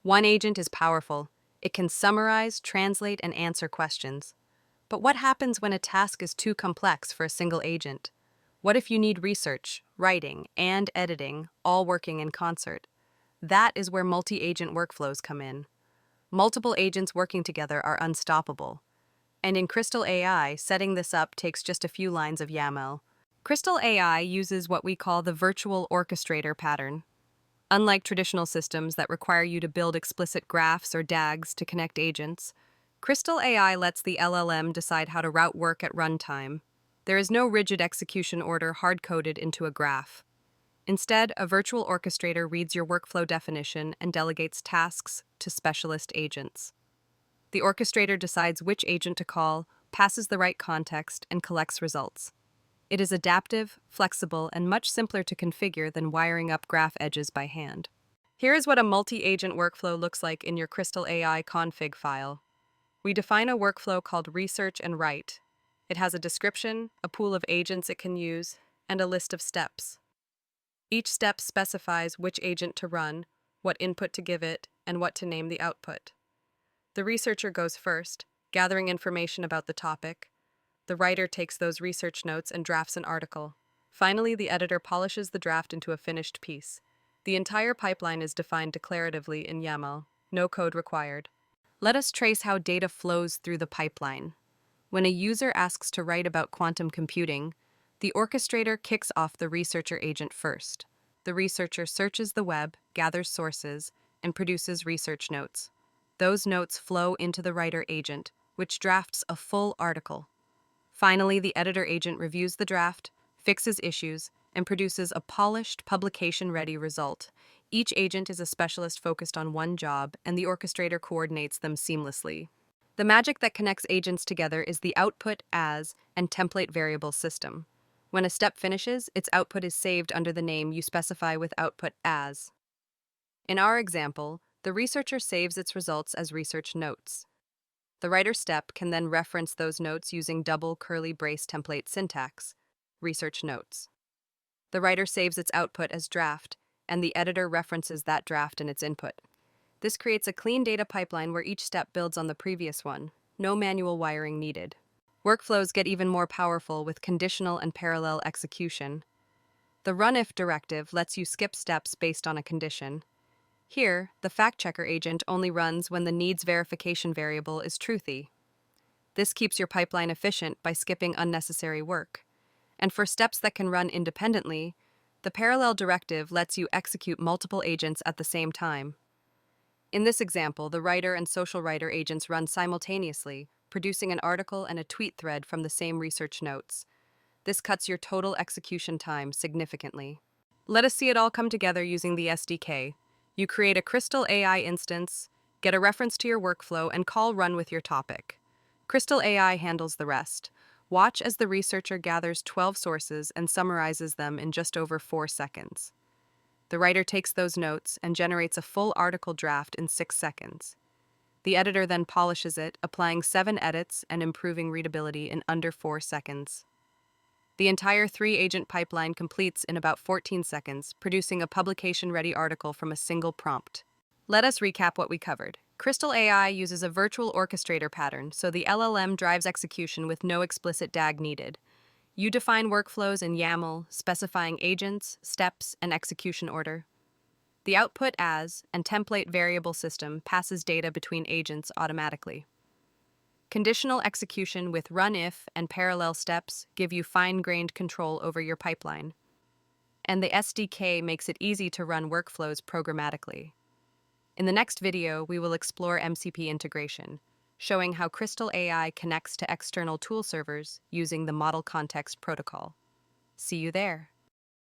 One agent is powerful. It can summarize, translate, and answer questions. But what happens when a task is too complex for a single agent? What if you need research, writing, and editing all working in concert? That is where multi-agent workflows come in. Multiple agents working together are unstoppable. And in Crystal AI, setting this up takes just a few lines of YAML. Crystal AI uses what we call the virtual orchestrator pattern. Unlike traditional systems that require you to build explicit graphs or DAGs to connect agents, Crystal AI lets the LLM decide how to route work at runtime. There is no rigid execution order hard-coded into a graph. Instead, a virtual orchestrator reads your workflow definition and delegates tasks to specialist agents. The orchestrator decides which agent to call, passes the right context, and collects results. It is adaptive, flexible, and much simpler to configure than wiring up graph edges by hand. Here is what a multi-agent workflow looks like in your Crystal AI config file. We define a workflow called research and write. It has a description, a pool of agents it can use, and a list of steps. Each step specifies which agent to run, what input to give it, and what to name the output. The researcher goes first, gathering information about the topic. The writer takes those research notes and drafts an article. Finally, the editor polishes the draft into a finished piece. The entire pipeline is defined declaratively in YAML, no code required. Let us trace how data flows through the pipeline. When a user asks to write about quantum computing, the orchestrator kicks off the researcher agent first. The researcher searches the web, gathers sources, and produces research notes. Those notes flow into the writer agent, which drafts a full article. Finally, the editor agent reviews the draft, fixes issues, and produces a polished, publication-ready result. Each agent is a specialist focused on one job, and the orchestrator coordinates them seamlessly. The magic that connects agents together is the output as and template variable system. When a step finishes, its output is saved under the name you specify with output as. In our example, the researcher saves its results as research notes. The writer step can then reference those notes using double curly brace template syntax, research notes. The writer saves its output as draft, and the editor references that draft in its input. This creates a clean data pipeline where each step builds on the previous one, no manual wiring needed. Workflows get even more powerful with conditional and parallel execution. The runIf directive lets you skip steps based on a condition. Here, the fact-checker agent only runs when the needs verification variable is truthy. This keeps your pipeline efficient by skipping unnecessary work. And for steps that can run independently, the parallel directive lets you execute multiple agents at the same time. In this example, the writer and social writer agents run simultaneously, producing an article and a tweet thread from the same research notes. This cuts your total execution time significantly. Let us see it all come together using the SDK. You create a Crystal AI instance, get a reference to your workflow, and call run with your topic. Crystal AI handles the rest. Watch as the researcher gathers 12 sources and summarizes them in just over 4 seconds. The writer takes those notes and generates a full article draft in 6 seconds. The editor then polishes it, applying 7 edits and improving readability in under 4 seconds. The entire 3-agent pipeline completes in about 14 seconds, producing a publication-ready article from a single prompt. Let us recap what we covered. Crystal AI uses a virtual orchestrator pattern, so the LLM drives execution with no explicit DAG needed. You define workflows in YAML, specifying agents, steps, and execution order. The output as and template variable system passes data between agents automatically. Conditional execution with runIf and parallel steps give you fine-grained control over your pipeline. And the SDK makes it easy to run workflows programmatically. In the next video, we will explore MCP integration, showing how Crystal AI connects to external tool servers using the Model Context Protocol. See you there.